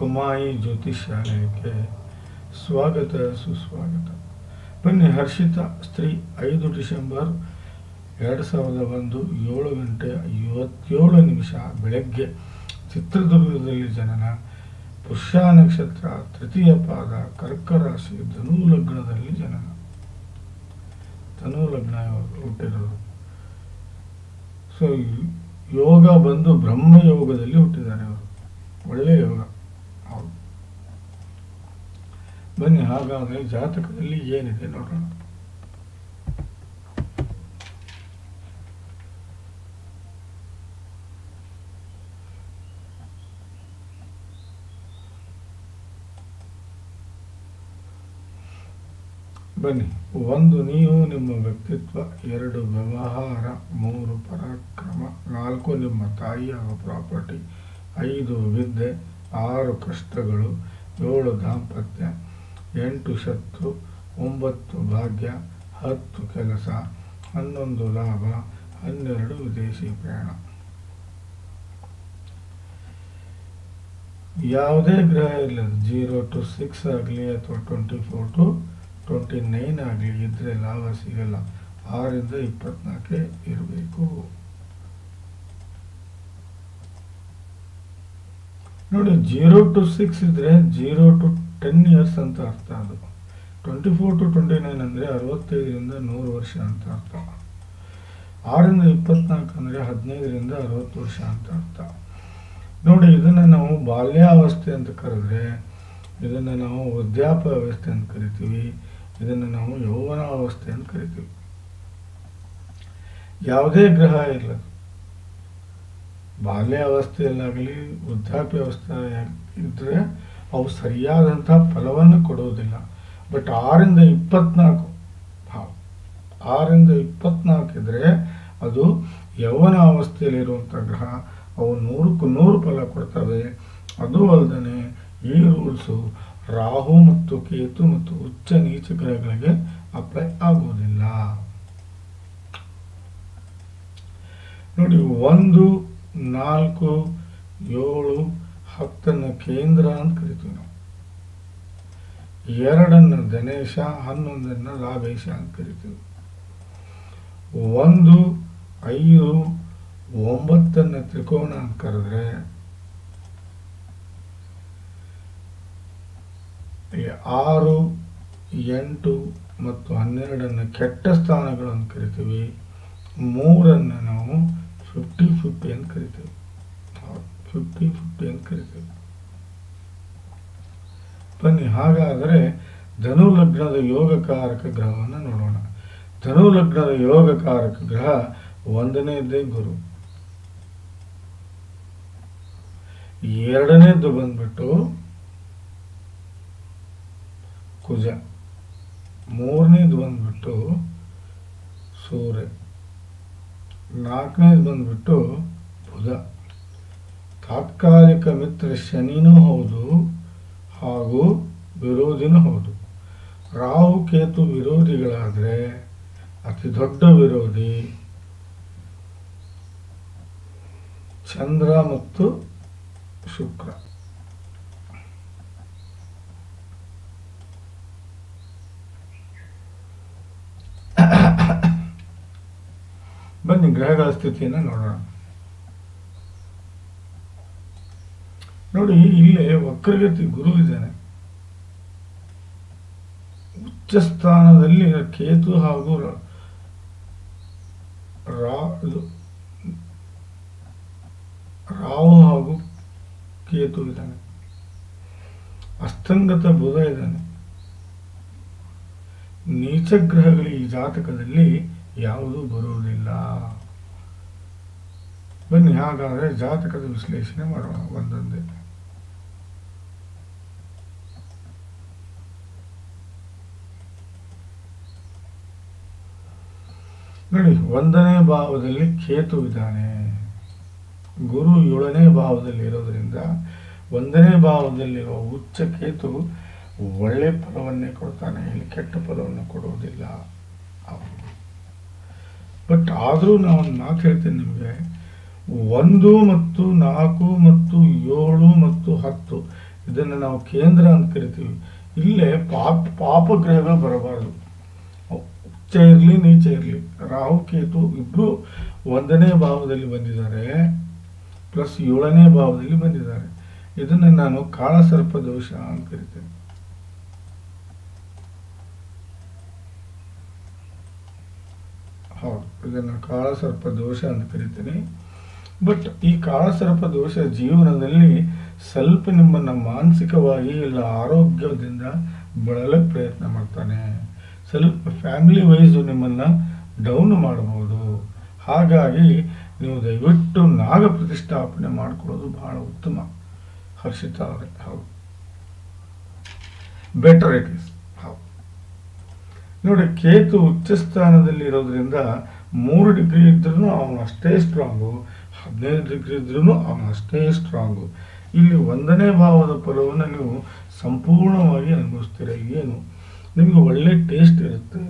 ಕುಮಾಯಿ ಜ್ಯೋತಿಷ್ಯಾಲಯಕ್ಕೆ ಸ್ವಾಗತ ಸುಸ್ವಾಗತ. ಬನ್ನಿ, ಹರ್ಷಿತಾ ಸ್ತ್ರೀ 5 ಡಿಸೆಂಬರ್ 2001 7:57 ಬೆಳಗ್ಗೆ ಚಿತ್ರದುರ್ಗದಲ್ಲಿ ಜನನ. ಪುಷ್ಯ ನಕ್ಷತ್ರ, ತೃತೀಯ ಪಾದ, ಕರ್ಕ ರಾಶಿ, ಧನು ಲಗ್ನದಲ್ಲಿ ಜನನ. ಧನು ಲಗ್ನ ಹುಟ್ಟಿರೋದು. ಸೊ ಯೋಗ ಬಂದು ಬ್ರಹ್ಮಯೋಗದಲ್ಲಿ ಹುಟ್ಟಿದ್ದಾರೆ ಅವರು. ಒಳ್ಳೆಯ ಯೋಗ. ಹೌದು. ಬನ್ನಿ, ಹಾಗಾದರೆ ಜಾತಕದಲ್ಲಿ ಏನಿದೆ ನೋಡೋಣ. ಬನ್ನಿ, 1 ನೀವು ನಿಮ್ಮ ವ್ಯಕ್ತಿತ್ವ, 2 ವ್ಯವಹಾರ, 3 ಪರಾಕ್ರಮ, 4 ನಿಮ್ಮ ತಾಯಿ ಹಾಗೂ ಪ್ರಾಪರ್ಟಿ, 5 ವಿದ್ಯೆ, 6 ಕಷ್ಟಗಳು, 7 ದಾಂಪತ್ಯ, 8 ಶತ್ರು, 9 ಭಾಗ್ಯ, 10 ಕೆಲಸ, 11 ಲಾಭ, 12 ವಿದೇಶಿ ಪ್ರಯಾಣ. ಯಾವುದೇ ಗ್ರಹ ಇರಲಿ, 0 to 6 ಆಗಲಿ ಅಥವಾ 24 to 29 ಆಗಲಿ ಇದ್ರೆ ಲಾಭ ಸಿಗಲ್ಲ. 6ರಿಂದ 24 ಇರಬೇಕು. ನೋಡಿ, 0 to 6 ಇದ್ರೆ 0 to 10 years ಅಂತ ಅರ್ಥ. ಅದು 24 to 29 ಅಂದರೆ 65ರಿಂದ 100 ವರ್ಷ ಅಂತ ಅರ್ಥ. 6ರಿಂದ 24 ಅಂದರೆ 15ರಿಂದ 60 ವರ್ಷ ಅಂತ ಅರ್ಥ. ನೋಡಿ, ಇದನ್ನು ನಾವು ಬಾಲ್ಯಾವಸ್ಥೆ ಅಂತ ಕರೆದ್ರೆ, ಇದನ್ನು ನಾವು ವೃದ್ಧಾಪ್ಯಾವಸ್ಥೆ ಅಂತ ಕರಿತೀವಿ, ಇದನ್ನು ನಾವು ಯೌವನಾವಸ್ಥೆ ಅಂತ ಕರಿತೀವಿ. ಯಾವುದೇ ಗ್ರಹ ಇರಲಿ, ಬಾಲ್ಯಾವಸ್ಥೆಯಲ್ಲಾಗಲಿ ವೃದ್ಧಾಪ್ಯಾವಸ್ಥೆ ಇದ್ದರೆ ಅವು ಸರಿಯಾದಂಥ ಫಲವನ್ನು ಕೊಡುವುದಿಲ್ಲ. ಬಟ್ 6ರಿಂದ 24 ಇದ್ದರೆ ಅದು ಯೌವನ ಅವಸ್ಥೆಯಲ್ಲಿರುವಂಥ ಗ್ರಹ. ಅವು 100ಕ್ಕೆ 100 ಫಲ ಕೊಡ್ತವೆ. ಅದು ಅಲ್ಲದೆ ಈ ರೂಲ್ಸು ರಾಹು ಮತ್ತು ಕೇತು ಮತ್ತು ಉಚ್ಚ ನೀಚ ಗ್ರಹಗಳಿಗೆ ಅಪ್ಲೈ ಆಗುವುದಿಲ್ಲ. ನೋಡಿ, 1, 4, 7, 10 ಕೇಂದ್ರ ಅಂತ ಕರಿತೀವಿ ನಾವು. 2 ಧನೇಶ, 11 ಲಾಭೇಶ ಅಂತ ಕರಿತೀವಿ. 1, 5, 9 ತ್ರಿಕೋಣ ಅಂತ ಕರೆದ್ರೆ, 6, 8 ಮತ್ತು 12 ಕೆಟ್ಟ ಸ್ಥಾನಗಳು ಅಂತ ಕರಿತೀವಿ. 3 ನಾವು 50-50 ಅಂತ ಕರಿತೀವಿ. 50-50 ಅಂತ ಕರಿತೀವಿ. ಬನ್ನಿ, ಹಾಗಾದರೆ ಧನು ಲಗ್ನದ ಯೋಗಕಾರಕ ಗ್ರಹವನ್ನು ನೋಡೋಣ. ಧನು ಲಗ್ನದ ಯೋಗಕಾರಕ ಗ್ರಹ 1ನೇದೇ ಗುರು, 2ನೇದು ಬಂದ್ಬಿಟ್ಟು ಕುಜ, 3ನೇದು ಬಂದ್ಬಿಟ್ಟು ಸೂರ್ಯ, 4ನೇದು ಬಂದ್ಬಿಟ್ಟು ಬುಧ. ತಾತ್ಕಾಲಿಕ ಮಿತ್ರ ಶನಿನೂ ಹೌದು ಹಾಗೂ ವಿರೋಧಿನೂ ಹೌದು. ರಾಹು ಕೇತು ವಿರೋಧಿಗಳಾದರೆ ಅತಿ ದೊಡ್ಡ ವಿರೋಧಿ ಚಂದ್ರ ಮತ್ತು ಶುಕ್ರ. ಬನ್ನಿ, ಗ್ರಹಗಳ ಸ್ಥಿತಿಯನ್ನು ನೋಡೋಣ. ನೋಡಿ, ಇಲ್ಲೇ ವಕ್ರಗತಿ ಗುರು ಇದ್ದಾನೆ. ಉಚ್ಚ ಸ್ಥಾನದಲ್ಲಿ ಕೇತು ಹಾಗೂ ರಾಹು ಹಾಗೂ ಕೇತು ಇದ್ದಾನೆ. ಅಸ್ತಂಗತ ಬುಧ ಇದ್ದಾನೆ. ನೀಚ ಗ್ರಹಗಳು ಈ ಜಾತಕದಲ್ಲಿ ಯಾವುದೂ ಬರುವುದಿಲ್ಲ. ಬನ್ನಿ, ಹಾಗಾದರೆ ಜಾತಕದ ವಿಶ್ಲೇಷಣೆ ಮಾಡೋಣ ಒಂದೊಂದೇ. ನೋಡಿ, 1ನೇ ಭಾವದಲ್ಲಿ ಕೇತು ಇದ್ದಾನೆ. ಗುರು 7ನೇ ಭಾವದಲ್ಲಿ ಇರೋದ್ರಿಂದ 1ನೇ ಭಾವದಲ್ಲಿರುವ ಉಚ್ಚ ಕೇತು ಒಳ್ಳೆ ಫಲವನ್ನೇ ಕೊಡ್ತಾನೆ, ಇಲ್ಲಿ ಕೆಟ್ಟ ಫಲವನ್ನು ಕೊಡುವುದಿಲ್ಲ. ಬಟ್ ಆದರೂ ನಾನು ಒಂದು ಮಾತು ಹೇಳ್ತೀನಿ ನಿಮಗೆ, 1 ಮತ್ತು 4 ಮತ್ತು 7 ಮತ್ತು 10 ಇದನ್ನು ನಾವು ಕೇಂದ್ರ ಅಂತ ಕರಿತೀವಿ. ಇಲ್ಲೇ ಪಾಪಗ್ರಹಗಳು ಬರಬಾರದು. ಉಚ್ಚ ಇರಲಿ ನೀಚ ಇರಲಿ. ರಾಹು ಕೇತು ಇಬ್ರು 1ನೇ ಭಾವದಲ್ಲಿ ಬಂದಿದ್ದಾರೆ, ಪ್ಲಸ್ 7ನೇ ಭಾವದಲ್ಲಿ ಬಂದಿದ್ದಾರೆ. ಇದನ್ನು ನಾನು ಕಾಳಸರ್ಪ ದೋಷ ಅಂತ ಕರಿತೇನೆ. ಹೌದು, ಇದನ್ನು ಕಾಳಸರ್ಪ ದೋಷ ಅಂತ ಕರಿತೀನಿ. ಬಟ್ ಈ ಕಾಳಸರ್ಪ ದೋಷ ಜೀವನದಲ್ಲಿ ಸ್ವಲ್ಪ ನಿಮ್ಮನ್ನು ಮಾನಸಿಕವಾಗಿ ಇಲ್ಲ ಆರೋಗ್ಯದಿಂದ ಬಳಲಕ್ಕೆ ಪ್ರಯತ್ನ ಮಾಡ್ತಾನೆ. ಸ್ವಲ್ಪ ಫ್ಯಾಮಿಲಿ ವೈಸು ನಿಮ್ಮನ್ನು ಡೌನ್ ಮಾಡಬಹುದು. ಹಾಗಾಗಿ ನೀವು ದಯವಿಟ್ಟು ನಾಗ ಪ್ರತಿಷ್ಠಾಪನೆ ಮಾಡಿಕೊಳ್ಳೋದು ಬಹಳ ಉತ್ತಮ. ಹರ್ಷಿತಾ ಅವರೇ, ಹೌದು, ಬೆಟರ್ ಇಟ್ ಈಸ್. ಹೌದು ನೋಡಿ, ಕೇತು ಉಚ್ಚ ಸ್ಥಾನದಲ್ಲಿ ಇರೋದ್ರಿಂದ 3 ಡಿಗ್ರಿ ಇದ್ರೂ ಅವನು ಅಷ್ಟೇ ಸ್ಟ್ರಾಂಗು, 15 ಡಿಗ್ರಿ ಇದ್ರೂ ಅವನು ಅಷ್ಟೇ ಸ್ಟ್ರಾಂಗು. ಇಲ್ಲಿ 1ನೇ ಭಾವದ ಫಲವನ್ನು ನೀವು ಸಂಪೂರ್ಣವಾಗಿ ಅನುಭವಿಸ್ತೀರ. ಏನು, ನಿಮಗೆ ಒಳ್ಳೆ ಟೇಸ್ಟ್ ಇರುತ್ತೆ,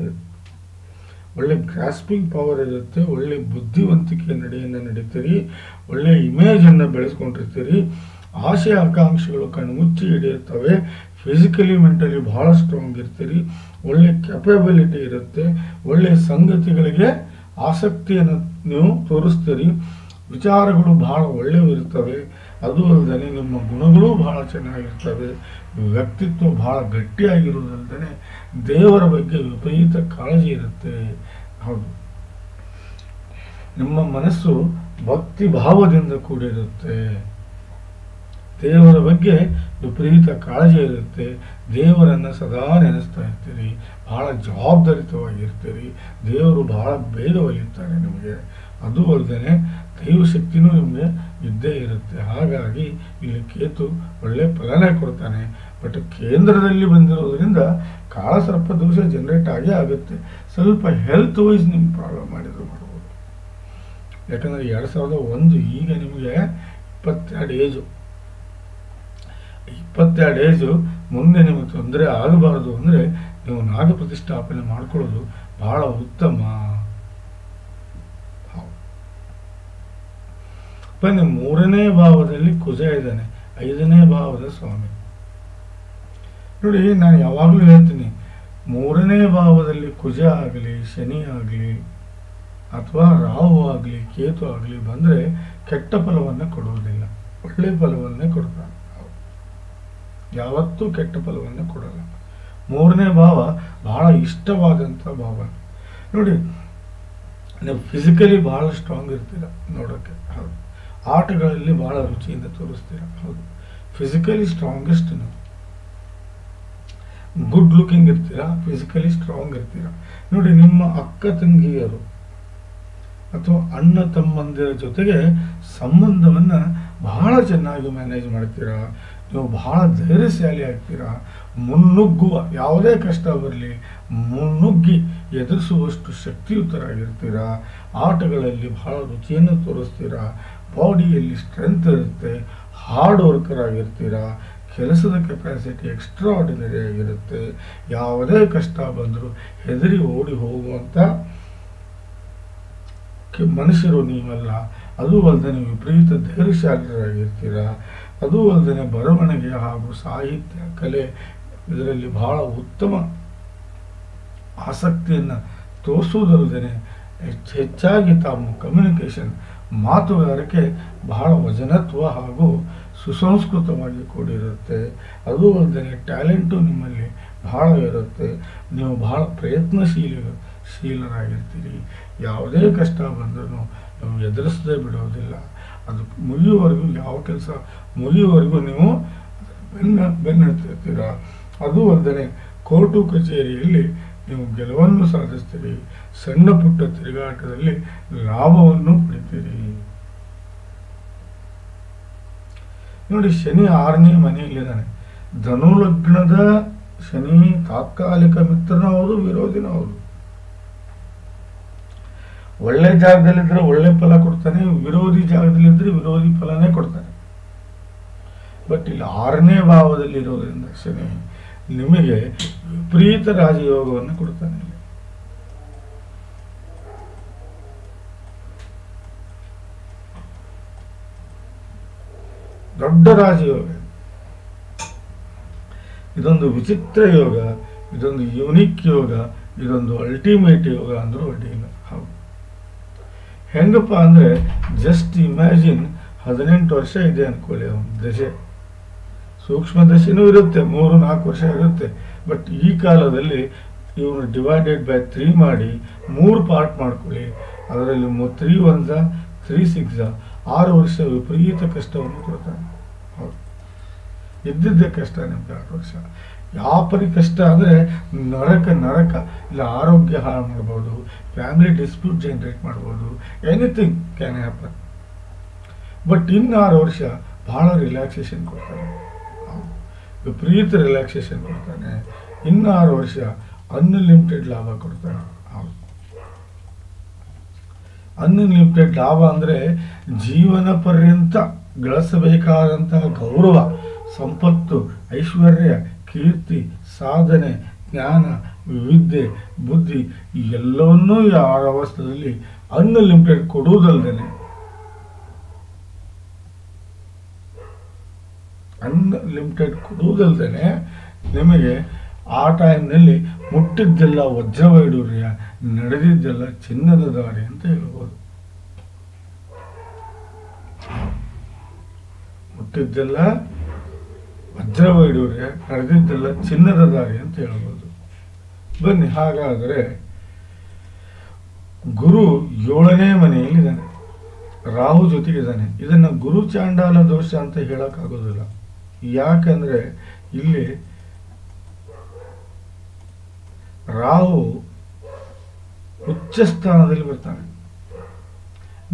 ಒಳ್ಳೆ ಗ್ರಾಸ್ಪಿಂಗ್ ಪವರ್ ಇರುತ್ತೆ, ಒಳ್ಳೆ ಬುದ್ಧಿವಂತಿಕೆ ನಡೆಯನ್ನು ನಡೀತೀರಿ, ಒಳ್ಳೆ ಇಮೇಜನ್ನು ಬೆಳೆಸ್ಕೊಂಡಿರ್ತೀರಿ, ಆಸೆ ಆಕಾಂಕ್ಷೆಗಳು ಕಣ್ಮುಚ್ಚಿ ಹಿಡಿಯುತ್ತವೆ, ಫಿಸಿಕಲಿ ಮೆಂಟಲಿ ಬಹಳ ಸ್ಟ್ರಾಂಗ್ ಇರ್ತೀರಿ, ಒಳ್ಳೆ ಕೆಪಬಿಲಿಟಿ ಇರುತ್ತೆ, ಒಳ್ಳೆ ಸಂಗತಿಗಳಿಗೆ ಆಸಕ್ತಿಯನ್ನು ನೀವು ತೋರಿಸ್ತೀರಿ, ವಿಚಾರಗಳು ಬಹಳ ಒಳ್ಳೆಯವಿರ್ತವೆ. ಅದು ಅಲ್ಲದೆ ನಿಮ್ಮ ಗುಣಗಳು ಬಹಳ ಚೆನ್ನಾಗಿರ್ತವೆ, ವ್ಯಕ್ತಿತ್ವ ಬಹಳ ಗಟ್ಟಿಯಾಗಿರುವುದಲ್ಲದೆ ದೇವರ ಬಗ್ಗೆ ವಿಪರೀತ ಕಾಳಜಿ ಇರುತ್ತೆ. ಹೌದು, ನಿಮ್ಮ ಮನಸ್ಸು ಭಕ್ತಿ ಭಾವದಿಂದ ಕೂಡಿರುತ್ತೆ, ದೇವರ ಬಗ್ಗೆ ವಿಪರೀತ ಕಾಳಜಿ ಇರುತ್ತೆ, ದೇವರನ್ನು ಸದಾ ನೆನೆಸ್ತಾ ಇರ್ತೀರಿ, ಬಹಳ ಜವಾಬ್ದಾರಿತವಾಗಿರ್ತೀರಿ, ದೇವರು ಬಹಳ ಬೇಗ ಒಲಿಯುತ್ತಾರೆ ನಿಮಗೆ. ಅದು ಅಲ್ಲದೆ ದೈವಶಕ್ತಿನೂ ನಿಮಗೆ ಇದ್ದೇ ಇರುತ್ತೆ. ಹಾಗಾಗಿ ಇಲ್ಲಿ ಕೇತು ಒಳ್ಳೆ ಫಲನೇ ಕೊಡ್ತಾನೆ. ಬಟ್ ಕೇಂದ್ರದಲ್ಲಿ ಬಂದಿರೋದ್ರಿಂದ ಕಾಳಸರ್ಪ ದೋಷ ಜನರೇಟ್ ಆಗೇ ಆಗುತ್ತೆ. ಸ್ವಲ್ಪ ಹೆಲ್ತ್ ವೈಸ್ ನಿಮ್ಗೆ ಪ್ರಾಬ್ಲಮ್ ಮಾಡಿದ್ರು ಮಾಡ್ಬೋದು. ಯಾಕಂದರೆ 2001 ಈಗ ನಿಮಗೆ 22 ಏಜು. 22 ಏಜು ಮುಂದೆ ನಿಮಗೆ ತೊಂದರೆ ಆಗಬಾರದು ಅಂದರೆ ನೀವು ನಾಗ ಪ್ರತಿಷ್ಠಾಪನೆ ಮಾಡ್ಕೊಳ್ಳೋದು ಬಹಳ ಉತ್ತಮ. ಬನ್ನಿ, 3ನೇ ಭಾವದಲ್ಲಿ ಕುಜ ಇದ್ದಾನೆ, 5ನೇ ಭಾವದ ಸ್ವಾಮಿ. ನೋಡಿ, ನಾನು ಯಾವಾಗಲೂ ಹೇಳ್ತೀನಿ, 3ನೇ ಭಾವದಲ್ಲಿ ಕುಜ ಆಗಲಿ, ಶನಿ ಆಗಲಿ, ಅಥವಾ ರಾಹು ಆಗಲಿ, ಕೇತು ಆಗಲಿ ಬಂದರೆ ಕೆಟ್ಟ ಫಲವನ್ನು ಕೊಡುವುದಿಲ್ಲ, ಒಳ್ಳೆ ಫಲವನ್ನೇ ಕೊಡ್ತಾನೆ. ಯಾವತ್ತೂ ಕೆಟ್ಟ ಫಲವನ್ನು ಕೊಡಲ್ಲ. 3ನೇ ಭಾವ ಬಹಳ ಇಷ್ಟವಾದಂಥ ಭಾವ. ನೋಡಿ, ನೀವು ಫಿಸಿಕಲಿ ಬಹಳ ಸ್ಟ್ರಾಂಗ್ ಇರ್ತೀರ ನೋಡೋಕ್ಕೆ. ಹೌದು, ಆಟಗಳಲ್ಲಿ ಬಹಳ ರುಚಿಯಿಂದ ತೋರಿಸ್ತೀರ. ಹೌದು, ಫಿಸಿಕಲಿ ಸ್ಟ್ರಾಂಗೆಸ್ಟ್ ನೀವು. ಗುಡ್ ಲುಕಿಂಗ್ ಇರ್ತೀರಾ, ಫಿಸಿಕಲಿ ಸ್ಟ್ರಾಂಗ್ ಇರ್ತೀರ. ನೋಡಿ, ನಿಮ್ಮ ಅಕ್ಕ ತಂಗಿಯರು ಅಥವಾ ಅಣ್ಣ ತಮ್ಮಂದಿರ ಜೊತೆಗೆ ಸಂಬಂಧವನ್ನು ಬಹಳ ಚೆನ್ನಾಗಿ ಮ್ಯಾನೇಜ್ ಮಾಡ್ತೀರಾ. ನೀವು ಬಹಳ ಧೈರ್ಯಶಾಲಿ ಆಗ್ತೀರಾ. ಮುನ್ನುಗ್ಗುವ, ಯಾವುದೇ ಕಷ್ಟ ಬರಲಿ ಮುನ್ನುಗ್ಗಿ ಎದುರಿಸುವಷ್ಟು ಶಕ್ತಿಯುತರಾಗಿರ್ತೀರಾ. ಆಟಗಳಲ್ಲಿ ಬಹಳ ರುಚಿಯನ್ನು ತೋರಿಸ್ತೀರಾ. ಬಾಡಿಯಲ್ಲಿ ಸ್ಟ್ರೆಂತ್ ಇರುತ್ತೆ, ಹಾರ್ಡ್ ವರ್ಕರ್ ಆಗಿರ್ತೀರಾ. ಕೆಲಸದ ಕೆಪಾಸಿಟಿ ಎಕ್ಸ್ಟ್ರಾ ಆರ್ಡಿನರಿ ಆಗಿರುತ್ತೆ. ಯಾವುದೇ ಕಷ್ಟ ಬಂದರೂ ಹೆದರಿ ಓಡಿ ಹೋಗುವಂಥ ಮನುಷ್ಯರು ನೀವಲ್ಲ. ಅದು ಅಲ್ಲದೆ ನೀವು ವಿಪರೀತ ಧೈರ್ಯಶಾಲಿಯಾಗಿರ್ತೀರ. ಅದು ಅಲ್ಲದೆ ಬರವಣಿಗೆ ಹಾಗೂ ಸಾಹಿತ್ಯ ಕಲೆ ಇದರಲ್ಲಿ ಬಹಳ ಉತ್ತಮ ಆಸಕ್ತಿಯನ್ನು ತೋರಿಸುವುದಲ್ಲದೆ ಹೆಚ್ಚಾಗಿ ತಾವು ಕಮ್ಯುನಿಕೇಷನ್ ಮಾತುಗಾರಿಕೆ ಬಹಳ ವಚನತ್ವ ಹಾಗೂ ಸುಸಂಸ್ಕೃತವಾಗಿ ಕೂಡಿರುತ್ತೆ. ಅದು ಅಲ್ಲದೆ ಟ್ಯಾಲೆಂಟು ನಿಮ್ಮಲ್ಲಿ ಬಹಳ ಇರುತ್ತೆ. ನೀವು ಬಹಳ ಪ್ರಯತ್ನಶೀಲರಾಗಿರ್ತೀರಿ. ಯಾವುದೇ ಕಷ್ಟ ಬಂದರೂ ನೀವು ಎದುರಿಸದೇ ಬಿಡೋದಿಲ್ಲ. ಅದು ಮುಗಿಯುವವರೆಗೂ, ಯಾವ ಕೆಲಸ ಮುಗಿಯುವವರೆಗೂ ನೀವು ಬೆನ್ನತ್ತಿರ್ತೀರ. ಅದು ಅಲ್ಲದೆ ಕೋರ್ಟು ಕಚೇರಿಯಲ್ಲಿ ನೀವು ಗೆಲುವನ್ನು ಸಾಧಿಸ್ತೀರಿ. ಸಣ್ಣ ಪುಟ್ಟ ತಿರುಗಾಟದಲ್ಲಿ ಲಾಭವನ್ನು ಪಡಿತೀರಿ. ನೋಡಿ, ಶನಿ 6ನೇ ಮನೆಯಲ್ಲಿದ್ದಾನೆ. ಧನು ಲಗ್ನದ ಶನಿ ತಾತ್ಕಾಲಿಕ ಮಿತ್ರನೂ ಹೌದು, ವಿರೋಧಿನೂ ಹೌದು. ಒಳ್ಳೆ ಜಾಗದಲ್ಲಿದ್ದರೆ ಒಳ್ಳೆ ಫಲ ಕೊಡ್ತಾನೆ, ವಿರೋಧಿ ಜಾಗದಲ್ಲಿದ್ದರೆ ವಿರೋಧಿ ಫಲನೇ ಕೊಡ್ತಾನೆ. ಬಟ್ ಇಲ್ಲಿ 6ನೇ ಭಾವದಲ್ಲಿ ಇರೋದ್ರಿಂದ ಶನಿ ನಿಮಗೆ ವಿಪರೀತ ರಾಜಯೋಗವನ್ನು ಕೊಡ್ತಾನೆ. ದೊಡ್ಡ ರಾಜಯೋಗ. ಇದೊಂದು ವಿಚಿತ್ರ ಯೋಗ, ಇದೊಂದು ಯುನಿಕ್ ಯೋಗ, ಇದೊಂದು ಅಲ್ಟಿಮೇಟ್ ಯೋಗ ಅಂದ್ರೂ ಅಡ್ಡಿಯಿಲ್ಲ. ಹೌದು. ಹೆಂಗಪ್ಪ ಅಂದರೆ ಜಸ್ಟ್ ಇಮ್ಯಾಜಿನ್ 18 ವರ್ಷ ಇದೆ ಅಂದ್ಕೊಳ್ಳಿ ಅವನ ದಶೆ. ಸೂಕ್ಷ್ಮ ದಶೆನೂ ಇರುತ್ತೆ, 3-4 ವರ್ಷ ಇರುತ್ತೆ. ಬಟ್ ಈ ಕಾಲದಲ್ಲಿ ಇವನು ಡಿವೈಡೆಡ್ ಬೈ 3 ಮಾಡಿ 3 ಪಾರ್ಟ್ ಮಾಡ್ಕೊಳ್ಳಿ. ಅದರಲ್ಲಿ 3 1 3 6 6 ವರ್ಷ ವಿಪರೀತ ಕಷ್ಟವನ್ನು ಕೊಡ್ತಾನೆ. ಹೌದು, ಇದ್ದಿದ್ದೇ ಕಷ್ಟ ನಿಮ್ಗೆ 6 ವರ್ಷ. ಯಾವ ಪರಿ ಕಷ್ಟ ಅಂದರೆ ನರಕ ಇಲ್ಲ, ಆರೋಗ್ಯ ಹಾಳು ಮಾಡ್ಬೋದು, ಫ್ಯಾಮಿಲಿ ಡಿಸ್ಪ್ಯೂಟ್ ಜನರೇಟ್ ಮಾಡ್ಬೋದು, ಎನಿಥಿಂಗ್ ಕ್ಯಾನ್ ಹ್ಯಾಪನ್. ಬಟ್ ಇನ್ನು 6 ವರ್ಷ ಭಾಳ ರಿಲ್ಯಾಕ್ಸೇಷನ್ ಕೊಡ್ತಾನೆ, ವಿಪರೀತ ರಿಲ್ಯಾಕ್ಸೇಷನ್ ಕೊಡ್ತಾನೆ. ಇನ್ನು 6 ವರ್ಷ ಅನ್ಲಿಮಿಟೆಡ್ ಲಾಭ ಕೊಡ್ತಾನೆ. ಅನ್ಲಿಮಿಟೆಡ್ ಲಾಭ ಅಂದರೆ ಜೀವನ ಪರ್ಯಂತ ಗಳಿಸಬೇಕಾದಂತಹ ಗೌರವ, ಸಂಪತ್ತು, ಐಶ್ವರ್ಯ, ಕೀರ್ತಿ, ಸಾಧನೆ, ಜ್ಞಾನ, ವಿದ್ಯೆ, ಬುದ್ಧಿ ಎಲ್ಲವನ್ನೂ ಯಾವ ಅವಸ್ಥೆಯಲ್ಲಿ ಅನ್ಲಿಮಿಟೆಡ್ ಕೊಡುವುದಲ್ದೇನೆ ನಿಮಗೆ ಆ ಟೈಮ್ನಲ್ಲಿ ಮುಟ್ಟಿದ್ದೆಲ್ಲ ವಜ್ರವೈಡೂರ್ಯ, ನಡೆದಿದ್ದೆಲ್ಲ ಚಿನ್ನದ ದಾರಿ ಅಂತ ಹೇಳ್ಬೋದು. ಮುಟ್ಟಿದ್ದೆಲ್ಲ ವಜ್ರವೈಡೂರ್ಯ, ನಡೆದಿದ್ದೆಲ್ಲ ಚಿನ್ನದ ದಾರಿ ಅಂತ ಹೇಳ್ಬೋದು. ಬನ್ನಿ, ಹಾಗಾದರೆ ಗುರು 7ನೇ ಮನೆಯಲ್ಲಿದ್ದಾನೆ, ರಾಹು ಜೊತೆಗಿದ್ದಾನೆ. ಇದನ್ನು ಗುರು ಚಾಂಡಾಲ ದೋಷ ಅಂತ ಹೇಳೋಕ್ಕಾಗೋದಿಲ್ಲ. ಯಾಕಂದರೆ ಇಲ್ಲಿ ರಾಹು ಉಚ್ಚ ಸ್ಥಾನದಲ್ಲಿ ಬರ್ತಾನೆ.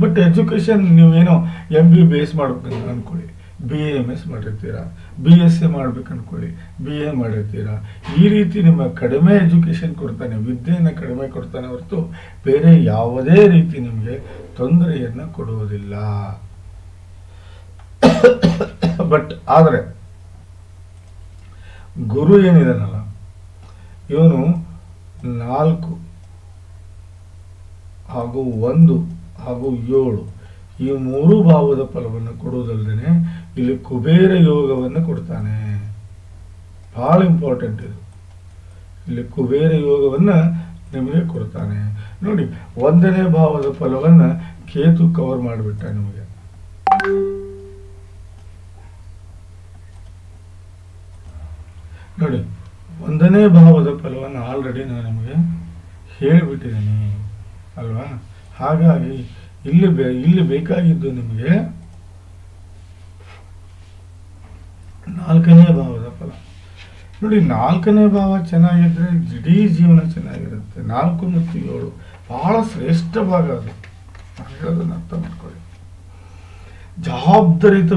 ಬಟ್ ಎಜುಕೇಶನ್ ನೀವೇನೋ MBBS ಮಾಡ್ಬೇಕು ಅನ್ಕೊಳ್ಳಿ, BAMS ಮಾಡಿರ್ತೀರಾ, BSc ಮಾಡ್ಬೇಕು ಅನ್ಕೊಳ್ಳಿ, BA ಮಾಡಿರ್ತೀರಾ. ಈ ರೀತಿ ನಿಮ್ಮ ಕಡಿಮೆ ಎಜುಕೇಶನ್ ಕೊಡ್ತಾನೆ, ವಿದ್ಯೆಯನ್ನು ಕಡಿಮೆ ಕೊಡ್ತಾನೆ ಹೊರತು ಬೇರೆ ಯಾವುದೇ ರೀತಿ ನಿಮಗೆ ತೊಂದರೆಯನ್ನು ಕೊಡುವುದಿಲ್ಲ. ಬಟ್ ಆದರೆ ಗುರು ಏನಿದಾನಲ್ಲ, ಇವನು 4 ಹಾಗೂ 1 ಹಾಗೂ 7 ಈ 3 ಭಾವದ ಫಲವನ್ನು ಕೊಡುವುದಲ್ಲದೆ ಇಲ್ಲಿ ಕುಬೇರ ಯೋಗವನ್ನು ಕೊಡ್ತಾನೆ. ಬಹಳ ಇಂಪಾರ್ಟೆಂಟ್ ಇದು. ಇಲ್ಲಿ ಕುಬೇರ ಯೋಗವನ್ನು ನಿಮಗೆ ಕೊಡ್ತಾನೆ. ನೋಡಿ, 1ನೇ ಭಾವದ ಫಲವನ್ನು ಕೇತು ಕವರ್ ಮಾಡಿಬಿಟ್ಟ ನಿಮಗೆ. ನೋಡಿ, 1ನೇ ಭಾವದ ಫಲವನ್ನು ಆಲ್ರೆಡಿ ನಾನು ನಿಮಗೆ ಹೇಳಿಬಿಟ್ಟಿದ್ದೀನಿ ಅಲ್ವಾ. ಹಾಗಾಗಿ ಇಲ್ಲಿ ಬೇಕಾಗಿದ್ದು ನಿಮಗೆ 4ನೇ ಭಾವದ ಫಲ. ನೋಡಿ, 4ನೇ ಭಾವ ಚೆನ್ನಾಗಿದ್ರೆ ಇಡೀ ಜೀವನ ಚೆನ್ನಾಗಿರುತ್ತೆ. 4 ಮತ್ತು 7 ಬಹಳ ಶ್ರೇಷ್ಠ ಭಾಗ. ಅದು ನಾನು ಹೇಳೋದನ್ನು ಅರ್ಥ ಮಾಡ್ಕೊಳ್ಳಿ. ಜವಾಬ್ದಾರಿತ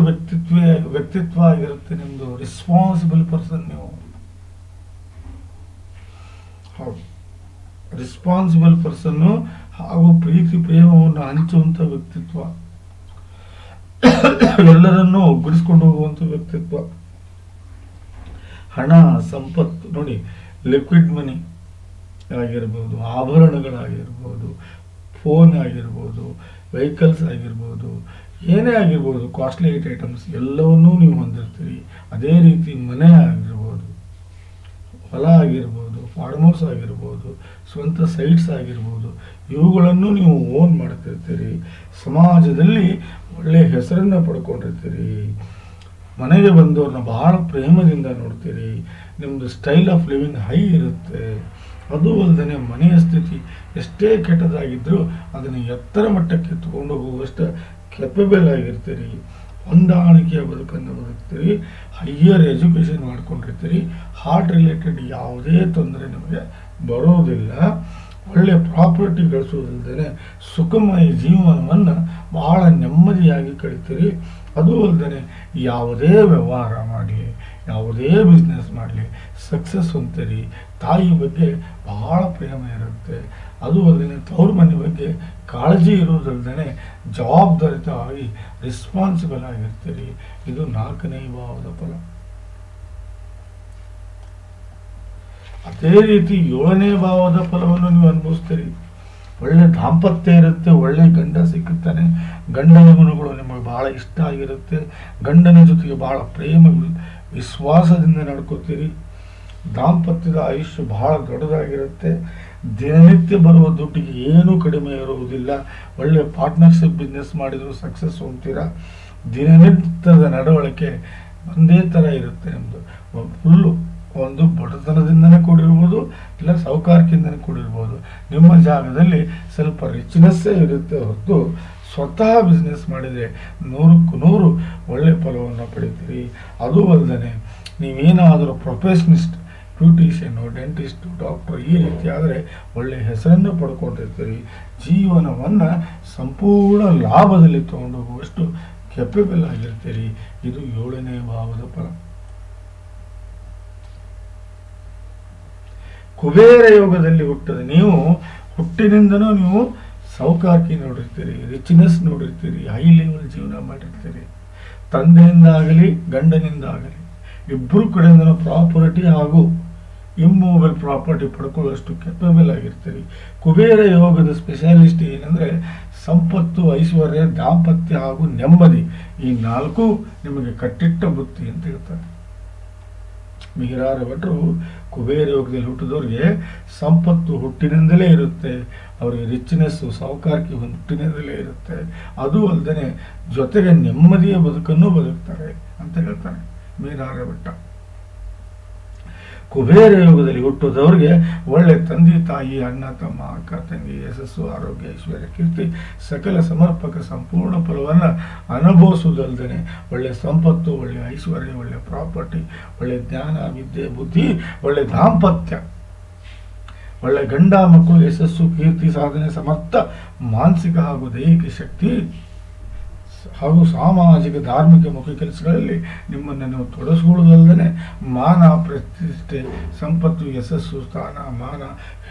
ವ್ಯಕ್ತಿತ್ವ ಆಗಿರುತ್ತೆ ನಿಮ್ಮದು. ರಿಸ್ಪಾನ್ಸಿಬಲ್ ಪರ್ಸನ್ ನೀವು. ಹೌದು, ರಿಸ್ಪಾನ್ಸಿಬಲ್ ಪರ್ಸನ್ನು ಹಾಗೂ ಪ್ರೀತಿ ಪ್ರೇಮವನ್ನು ಹಂಚುವಂಥ ವ್ಯಕ್ತಿತ್ವ, ಎಲ್ಲರನ್ನೂ ಒಗ್ಗೂಡಿಸ್ಕೊಂಡು ಹೋಗುವಂಥ ವ್ಯಕ್ತಿತ್ವ. ಹಣ, ಸಂಪತ್ತು, ನೋಡಿ, ಲಿಕ್ವಿಡ್ ಮನಿ ಆಗಿರ್ಬೋದು, ಆಭರಣಗಳಾಗಿರ್ಬೋದು, ಫೋನ್ ಆಗಿರ್ಬೋದು, ವೆಹಿಕಲ್ಸ್ ಆಗಿರ್ಬೋದು, ಏನೇ ಆಗಿರ್ಬೋದು, ಕಾಸ್ಟ್ಲಿ ಐಟಮ್ಸ್ ಎಲ್ಲವನ್ನೂ ನೀವು ಹೊಂದಿರ್ತೀರಿ. ಅದೇ ರೀತಿ ಮನೆ ಆಗಿರ್ಬೋದು, ಹೊಲ ಆಗಿರ್ಬೋದು, ಫಾರ್ಮ್ ಹೌಸ್ ಆಗಿರ್ಬೋದು, ಸ್ವಂತ ಸೈಟ್ಸ್ ಆಗಿರ್ಬೋದು, ಇವುಗಳನ್ನು ನೀವು ಓನ್ ಮಾಡ್ತಿರ್ತೀರಿ. ಸಮಾಜದಲ್ಲಿ ಒಳ್ಳೆಯ ಹೆಸರನ್ನು ಪಡ್ಕೊಂಡಿರ್ತೀರಿ. ಮನೆಗೆ ಬಂದವ್ರನ್ನ ಬಹಳ ಪ್ರೇಮದಿಂದ ನೋಡ್ತೀರಿ. ನಿಮ್ಮದು ಸ್ಟೈಲ್ ಆಫ್ ಲಿವಿಂಗ್ ಹೈ ಇರುತ್ತೆ. ಅದು ಅಲ್ಲದೆ ಮನೆಯ ಸ್ಥಿತಿ ಎಷ್ಟೇ ಕೆಟ್ಟದಾಗಿದ್ದರೂ ಅದನ್ನು ಎತ್ತರ ಮಟ್ಟಕ್ಕೆ ತಗೊಂಡು ಹೋಗುವಷ್ಟು ಕೆಪಬಲ್ ಆಗಿರ್ತೀರಿ. ಹೊಂದಾಣಿಕೆಯ ಬದುಕನ್ನು ಬದುಕ್ತೀರಿ. ಹೈಯರ್ ಎಜುಕೇಷನ್ ಮಾಡ್ಕೊಂಡಿರ್ತೀರಿ. ಹಾರ್ಟ್ ರಿಲೇಟೆಡ್ ಯಾವುದೇ ತೊಂದರೆ ನಿಮಗೆ ಬರೋದಿಲ್ಲ. ಒಳ್ಳೆಯ ಪ್ರಾಪರ್ಟಿ ಗಳಿಸೋದಲ್ಲದೆ ಸುಖಮಯ ಜೀವನವನ್ನು ಬಹಳ ನೆಮ್ಮದಿಯಾಗಿ ಕಳಿತೀರಿ. ಅದು ಅಲ್ಲದೆ ಯಾವುದೇ ವ್ಯವಹಾರ ಮಾಡಲಿ, ಯಾವುದೇ ಬಿಸ್ನೆಸ್ ಮಾಡಲಿ ಸಕ್ಸಸ್ ಹೊಂದ್ತೀರಿ. ತಾಯಿ ಬಗ್ಗೆ ಬಹಳ ಪ್ರೇಮ ಇರುತ್ತೆ. ಅದು ಅಲ್ಲದೆ ತವ್ರ ಮನೆ ಬಗ್ಗೆ ಕಾಳಜಿ ಇರುವುದಲ್ಲದೆ ಜವಾಬ್ದಾರಿತವಾಗಿ ರೆಸ್ಪಾನ್ಸಿಬಲ್ ಆಗಿರ್ತೀರಿ. ಇದು 4ನೇ ಭಾವದ ಫಲ. ಅದೇ ರೀತಿ 7ನೇ ಭಾವದ ಫಲವನ್ನು ನೀವು ಅನುಭವಿಸ್ತೀರಿ. ಒಳ್ಳೆ ದಾಂಪತ್ಯ ಇರುತ್ತೆ, ಒಳ್ಳೆ ಗಂಡ ಸಿಕ್ಕುತ್ತಾನೆ, ಗಂಡನ ಗುಣಗಳು ನಿಮಗೆ ಬಹಳ ಇಷ್ಟ ಆಗಿರುತ್ತೆ, ಗಂಡನ ಜೊತೆಗೆ ಬಹಳ ಪ್ರೇಮ ವಿಶ್ವಾಸದಿಂದ ನಡ್ಕೋತೀರಿ, ದಾಂಪತ್ಯದ ಆಯುಷ್ಯ ಬಹಳ ದೊಡ್ಡದಾಗಿರುತ್ತೆ, ದಿನನಿತ್ಯ ಬರುವ ದುಡ್ಡಿಗೆ ಏನೂ ಕಡಿಮೆ ಇರುವುದಿಲ್ಲ, ಒಳ್ಳೆ ಪಾರ್ಟ್ನರ್ಶಿಪ್ ಬಿಸ್ನೆಸ್ ಮಾಡಿದರೂ ಸಕ್ಸಸ್ ಹೊಂದ್ತೀರಾ, ದಿನನಿತ್ಯದ ನಡವಳಿಕೆ ಒಂದೇ ಥರ ಇರುತ್ತೆ. ನಿಮ್ಮದು ಫುಲ್ಲು ಒಂದು ಬಡತನದಿಂದನೇ ಕೂಡಿರ್ಬೋದು, ಇಲ್ಲ ಸಾಹುಕಾರಿಕೆಯಿಂದನೇ ಕೂಡಿರ್ಬೋದು. ನಿಮ್ಮ ಜಾಗದಲ್ಲಿ ಸ್ವಲ್ಪ ರಿಚ್ನೆಸ್ಸೇ ಇರುತ್ತೆ ಹೊರತು ಸ್ವತಃ ಬಿಸ್ನೆಸ್ ಮಾಡಿದರೆ 100ಕ್ಕೆ 100 ಒಳ್ಳೆ ಫಲವನ್ನು ಪಡಿತೀರಿ. ಅದು ಅಲ್ಲದೆ ನೀವೇನಾದರೂ ಪ್ರೊಫೆಷನಿಸ್ಟ್, ಬ್ಯೂಟಿಷಿಯನು, ಡೆಂಟಿಸ್ಟು, ಡಾಕ್ಟರ್ ಈ ರೀತಿ ಆದರೆ ಒಳ್ಳೆಯ ಹೆಸರನ್ನು ಪಡ್ಕೊಂಡಿರ್ತೀರಿ. ಜೀವನವನ್ನು ಸಂಪೂರ್ಣ ಲಾಭದಲ್ಲಿ ತಗೊಂಡು ಹೋಗುವಷ್ಟು ಕೆಪಬಲ್ ಆಗಿರ್ತೀರಿ. ಇದು 7ನೇ ಭಾವದ ಫಲ. ಕುಬೇರ ಯೋಗದಲ್ಲಿ ಹುಟ್ಟದ ನೀವು ಹುಟ್ಟಿನಿಂದನೂ ನೀವು ಸಾಹುಕಾರಿಕೆ ನೋಡಿರ್ತೀರಿ, ರಿಚ್ನೆಸ್ ನೋಡಿರ್ತೀರಿ, ಹೈ ಲೆವೆಲ್ ಜೀವನ ಮಾಡಿರ್ತೀರಿ. ತಂದೆಯಿಂದಾಗಲಿ ಗಂಡನಿಂದಾಗಲಿ ಇಬ್ಬರು ಕಡೆಯಿಂದನೂ ಪ್ರಾಪರ್ಟಿ ಹಾಗೂ ಇಮ್ಮೂವಲ್ ಪ್ರಾಪರ್ಟಿ ಪಡ್ಕೊಳ್ಳೋಷ್ಟು ಕೆಪಬಲ್ ಆಗಿರ್ತೀರಿ. ಕುಬೇರ ಯೋಗದ ಸ್ಪೆಷಾಲಿಸ್ಟ್ ಏನಂದರೆ ಸಂಪತ್ತು, ಐಶ್ವರ್ಯ, ದಾಂಪತ್ಯ ಹಾಗೂ ನೆಮ್ಮದಿ, ಈ 4 ನಿಮಗೆ ಕಟ್ಟಿಟ್ಟ ಬುತ್ತಿ ಅಂತ ಹೇಳ್ತಾರೆ. ಮಿಹಿರಾರ ಭಟ್ರು ಕುಬೇರ ಯೋಗದಲ್ಲಿ ಹುಟ್ಟಿದವ್ರಿಗೆ ಸಂಪತ್ತು ಹುಟ್ಟಿನಿಂದಲೇ ಇರುತ್ತೆ, ಅವರಿಗೆ ರಿಚ್ನೆಸ್ಸು, ಸಾಹುಕಾರಿಕೆ ಹುಟ್ಟಿನಿಂದಲೇ ಇರುತ್ತೆ, ಅದು ಅಲ್ಲದೆ ಜೊತೆಗೆ ನೆಮ್ಮದಿಯ ಬದುಕನ್ನು ಬದುಕ್ತಾರೆ ಅಂತ ಹೇಳ್ತಾನೆ ಮಿಹಿರಾರ ಭಟ್ಟ. ಕುಬೇರ ಯೋಗದಲ್ಲಿ ಹುಟ್ಟುದವ್ರಿಗೆ ಒಳ್ಳೆ ತಂದೆ ತಾಯಿ, ಅಣ್ಣ ತಮ್ಮ, ಅಕ್ಕ ತಂಗಿ, ಯಶಸ್ಸು, ಆರೋಗ್ಯ, ಐಶ್ವರ್ಯ, ಕೀರ್ತಿ, ಸಕಲ ಸಮರ್ಪಕ ಸಂಪೂರ್ಣ ಫಲವನ್ನು ಅನುಭವಿಸುವುದಲ್ಲದೆ ಒಳ್ಳೆ ಸಂಪತ್ತು, ಒಳ್ಳೆ ಐಶ್ವರ್ಯ, ಒಳ್ಳೆ ಪ್ರಾಪರ್ಟಿ, ಒಳ್ಳೆ ಜ್ಞಾನ, ವಿದ್ಯೆ, ಬುದ್ಧಿ, ಒಳ್ಳೆ ದಾಂಪತ್ಯ, ಒಳ್ಳೆ ಗಂಡ ಮಕ್ಕಳು, ಯಶಸ್ಸು, ಕೀರ್ತಿ, ಸಾಧನೆ, ಸಮರ್ಥ ಮಾನಸಿಕ ಹಾಗೂ ದೈಹಿಕ ಶಕ್ತಿ ಹಾಗೂ ಸಾಮಾಜಿಕ ಧಾರ್ಮಿಕ ಮುಖ್ಯ ಕೆಲಸಗಳಲ್ಲಿ ನಿಮ್ಮನ್ನು ನೀವು ತೊಡಗಿಸ್ಕೊಳ್ಳೋದಲ್ಲದೆ ಮಾನ, ಪ್ರತಿಷ್ಠೆ, ಸಂಪತ್ತು, ಯಶಸ್ಸು, ಸ್ಥಾನ, ಮಾನ,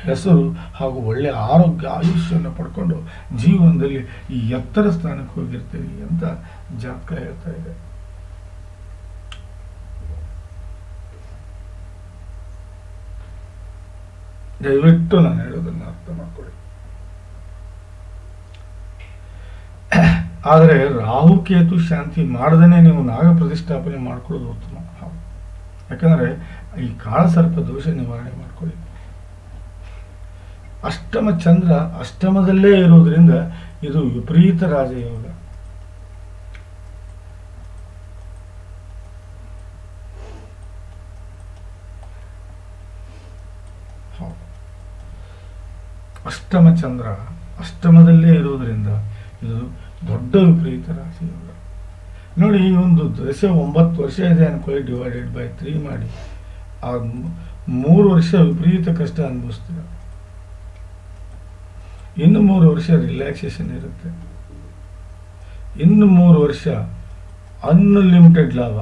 ಹೆಸರು ಹಾಗೂ ಒಳ್ಳೆಯ ಆರೋಗ್ಯ, ಆಯುಷ್ಯವನ್ನು ಪಡ್ಕೊಂಡು ಜೀವನದಲ್ಲಿ ಈ ಎತ್ತರ ಸ್ಥಾನಕ್ಕೆ ಹೋಗಿರ್ತೀರಿ ಅಂತ ಜಾತಕ ಹೇಳ್ತಾ ಇದೆ. ದಯವಿಟ್ಟು ನಾನು ಹೇಳೋದನ್ನು ಅರ್ಥ ಮಾಡ್ಕೊಳ್ಳಿ. ಆದರೆ ರಾಹುಕೇತು ಶಾಂತಿ ಮಾಡದೇ ನೀವು ನಾಗ ಪ್ರತಿಷ್ಠಾಪನೆ ಮಾಡ್ಕೊಳ್ಳೋದು ಉತ್ತಮ. ಯಾಕಂದರೆ ಈ ಕಾಳಸರ್ಪ ದೋಷ ನಿವಾರಣೆ ಮಾಡ್ಕೊಳ್ಳಿ. ಅಷ್ಟಮ ಚಂದ್ರ ಅಷ್ಟಮದಲ್ಲೇ ಇರೋದ್ರಿಂದ ಇದು ವಿಪರೀತ ರಾಜಯೋಗ. ಅಷ್ಟಮ ಚಂದ್ರ ಅಷ್ಟಮದಲ್ಲೇ ಇರೋದ್ರಿಂದ ಇದು ದೊಡ್ಡ ವಿಪರೀತ ರಾಜಯೋಗ. ನೋಡಿ, ಈ ಒಂದು ದಶ 9 ವರ್ಷ ಇದೆ ಅನ್ಕೊಳ್ಳಿ, ಡಿವೈಡೆಡ್ ಬೈ 3 ಮಾಡಿ, ಆ 3 ವರ್ಷ ವಿಪರೀತ ಕಷ್ಟ ಅನುಭವಿಸ್ತೀರ. ಇನ್ನು 3 ವರ್ಷ ರಿಲ್ಯಾಕ್ಸೇಷನ್ ಇರುತ್ತೆ. ಇನ್ನು 3 ವರ್ಷ ಅನ್ಲಿಮಿಟೆಡ್ ಲಾಭ.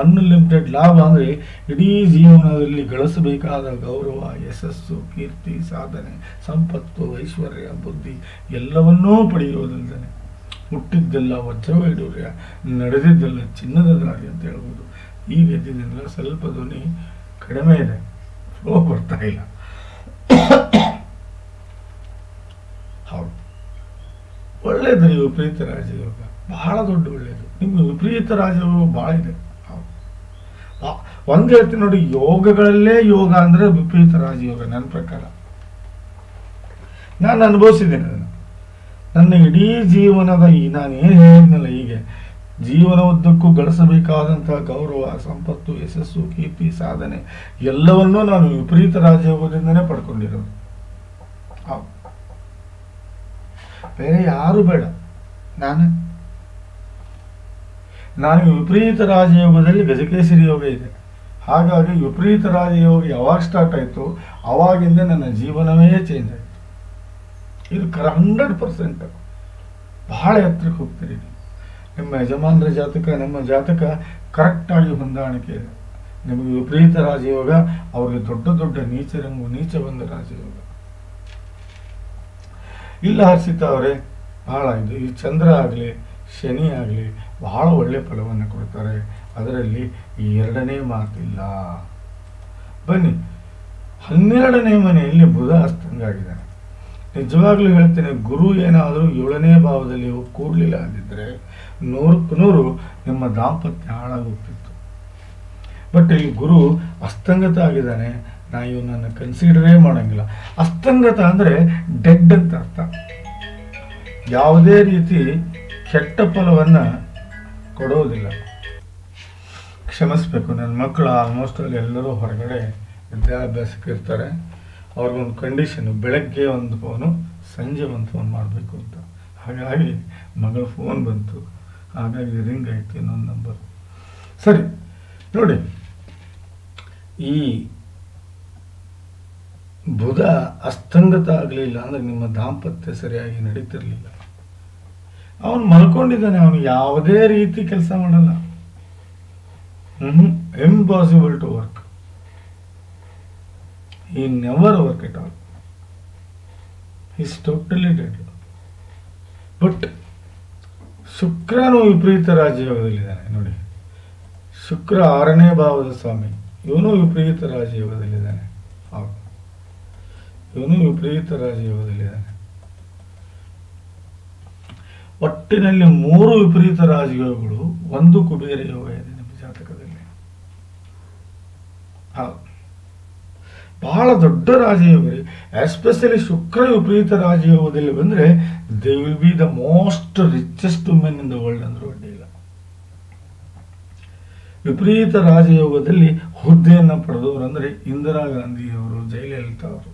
ಅನ್ಲಿಮಿಟೆಡ್ ಲಾಭ ಅಂದರೆ ಇಡೀ ಜೀವನದಲ್ಲಿ ಗಳಿಸಬೇಕಾದ ಗೌರವ, ಯಶಸ್ಸು, ಕೀರ್ತಿ, ಸಾಧನೆ, ಸಂಪತ್ತು, ಐಶ್ವರ್ಯ, ಬುದ್ಧಿ ಎಲ್ಲವನ್ನೂ ಪಡೆಯೋದಲ್ದೇ ಹುಟ್ಟಿದ್ದೆಲ್ಲ ವಜ್ರವೈಡೂರ್ಯ, ನಡೆದಿದ್ದೆಲ್ಲ ಚಿನ್ನದ ದಾರಿ ಅಂತ ಹೇಳ್ಬೋದು. ಈಗ ಎದ್ದಿದ್ದೆಲ್ಲ ಸ್ವಲ್ಪ ಧ್ವನಿ ಕಡಿಮೆ ಇದೆ, ಫ್ಲೋ ಬರ್ತಾ ಇಲ್ಲ. ಹೌದು, ಒಳ್ಳೇದ್ರಿ ವಿಪರೀತ ರಾಜಯೋಗ, ಬಹಳ ದೊಡ್ಡ ಒಳ್ಳೆಯದು. ನಿಮ್ಗೆ ವಿಪರೀತ ರಾಜಯೋಗ ಭಾಳ ಇದೆ. ಒಂದು ಹೇಳ್ತೀನಿ ನೋಡಿ, ಯೋಗಗಳಲ್ಲೇ ಯೋಗ ಅಂದರೆ ವಿಪರೀತ ರಾಜಯೋಗ. ನನ್ನ ಪ್ರಕಾರ ನಾನು ಅನುಭವಿಸಿದ್ದೇನೆ ಅದನ್ನು. ನನ್ನ ಇಡೀ ಜೀವನದ ನಾನು ಏನು ಹೇಳಿದ್ನಲ್ಲ, ಹೀಗೆ ಜೀವನ ಉದ್ದಕ್ಕೂ ಗಳಿಸಬೇಕಾದಂತಹ ಗೌರವ, ಸಂಪತ್ತು, ಯಶಸ್ಸು, ಕೀರ್ತಿ, ಸಾಧನೆ ಎಲ್ಲವನ್ನೂ ನಾನು ವಿಪರೀತ ರಾಜಯೋಗದಿಂದನೇ ಪಡ್ಕೊಂಡಿರೋದು. ಬೇರೆ ಯಾರು ಬೇಡ, ನಾನು ವಿಪರೀತ ರಾಜಯೋಗದಲ್ಲಿ ಗಜಕೇಸರಿ ಯೋಗ ಇದೆ. ಹಾಗಾಗಿ ವಿಪರೀತ ರಾಜಯೋಗ ಯಾವಾಗ ಸ್ಟಾರ್ಟ್ ಆಯಿತು ಆವಾಗಿಂದ ನನ್ನ ಜೀವನವೇ ಚೇಂಜ್ ಆಯಿತು. ಇದು 100% ಬಹಳ ಎತ್ತರಕ್ಕೆ ಹೋಗ್ತೀರಿ ನೀವು. ನಿಮ್ಮ ಯಜಮಾನರ ಜಾತಕ, ನಿಮ್ಮ ಜಾತಕ ಕರೆಕ್ಟಾಗಿ ಹೊಂದಾಣಿಕೆ ಇದೆ. ನಿಮಗೆ ವಿಪರೀತ ರಾಜಯೋಗ, ಅವ್ರಿಗೆ ದೊಡ್ಡ ದೊಡ್ಡ ನೀಚ ಬಂದ ರಾಜಯೋಗ ಇಲ್ಲ. ಹರ್ಷಿತ ಅವರೇ, ಬಹಳ ಇದು ಈ ಚಂದ್ರ ಆಗಲಿ ಶನಿ ಆಗಲಿ ಬಹಳ ಒಳ್ಳೆ ಫಲವನ್ನು ಕೊಡ್ತಾರೆ. ಅದರಲ್ಲಿ ಈ 2ನೇ ಮಾತಿಲ್ಲ. ಬನ್ನಿ, 12ನೇ ಮನೆಯಲ್ಲಿ ಬುಧ ಅಸ್ತಂಗ ಆಗಿದ್ದಾನೆ. ನಿಜವಾಗ್ಲೂ ಹೇಳ್ತೇನೆ, ಗುರು ಏನಾದರೂ 7ನೇ ಭಾವದಲ್ಲಿ ಕೂಡಲಿಲ್ಲ ಅಂದಿದ್ರೆ 100ಕ್ಕೆ 100 ನಿಮ್ಮ ದಾಂಪತ್ಯ ಹಾಳಾಗೋಗ್ತಿತ್ತು. ಬಟ್ ಇಲ್ಲಿ ಗುರು ಅಸ್ತಂಗತ ಆಗಿದ್ದಾನೆ, ನಾ ಇವನನ್ನು ಕನ್ಸಿಡರೇ ಮಾಡೋಂಗಿಲ್ಲ. ಅಸ್ತಂಗತ ಅಂದರೆ ಡೆಡ್ ಅಂತ ಅರ್ಥ. ಯಾವುದೇ ರೀತಿ ಕೆಟ್ಟ ಫಲವನ್ನು ಕೊಡೋದಿಲ್ಲ. ಕ್ಷಮಿಸ್ಬೇಕು, ನನ್ನ ಮಕ್ಕಳು ಆಲ್ಮೋಸ್ಟ್ ಅಲ್ಲಿ ಎಲ್ಲರೂ ಹೊರಗಡೆ ವಿದ್ಯಾಭ್ಯಾಸಕ್ಕೆ ಇರ್ತಾರೆ. ಅವ್ರಿಗೊಂದು ಕಂಡೀಷನು, ಬೆಳಗ್ಗೆ ಒಂದು ಫೋನು, ಸಂಜೆ ಒಂದು ಫೋನ್ ಮಾಡಬೇಕು ಅಂತ. ಹಾಗಾಗಿ ಮಗಳ ಫೋನ್ ಬಂತು, ಹಾಗಾಗಿ ರಿಂಗ್ ಆಯಿತು ಇನ್ನೊಂದು ನಂಬರ್. ಸರಿ ನೋಡಿ, ಈ ಬುಧ ಅಸ್ತಂಗತ ಆಗಲಿಲ್ಲ ಅಂದರೆ ನಿಮ್ಮ ದಾಂಪತ್ಯ ಸರಿಯಾಗಿ ನಡೀತಿರ್ಲಿಲ್ಲ. ಅವನು ಮಲ್ಕೊಂಡಿದ್ದಾನೆ, ಅವನು ಯಾವುದೇ ರೀತಿ ಕೆಲಸ ಮಾಡಲ್ಲ. Impossible to work. He never work at all. He is totally dead. But ಶುಕ್ರನು ವಿಪರೀತ ರಾಜಯೋಗದಲ್ಲಿದ್ದಾನೆ ನೋಡಿ. ಶುಕ್ರ 6ನೇ ಭಾವದ ಸ್ವಾಮಿ, ಇವನು ವಿಪರೀತ ರಾಜಯೋಗದಲ್ಲಿದ್ದಾನೆ. ಹೌದು, ಇವನು ವಿಪರೀತ ರಾಜಯೋಗದಲ್ಲಿದ್ದಾನೆ. ಒಟ್ಟಿನಲ್ಲಿ 3 ವಿಪರೀತ ರಾಜಯೋಗಗಳು, 1 ಕುಬೇರ ಯೋಗ ಇದೆ ನಿಮ್ಮ ಜಾತಕದಲ್ಲಿ. ಹೌದು, ಬಹಳ ದೊಡ್ಡ ರಾಜಯೋಗ ರೀ. ಎಸ್ಪೆಷಲಿ ಶುಕ್ರ ವಿಪರೀತ ರಾಜಯೋಗದಲ್ಲಿ ಬಂದರೆ they will be the most richest women in the world ಅಂದ್ರೂ ಅಡ್ಡಿಲ್ಲ. ವಿಪರೀತ ರಾಜಯೋಗದಲ್ಲಿ ಹುದ್ದೆಯನ್ನು ಪಡೆದವರು ಅಂದರೆ ಇಂದಿರಾ ಗಾಂಧಿಯವರು, ಜಯಲಲಿತಾ ಅವರು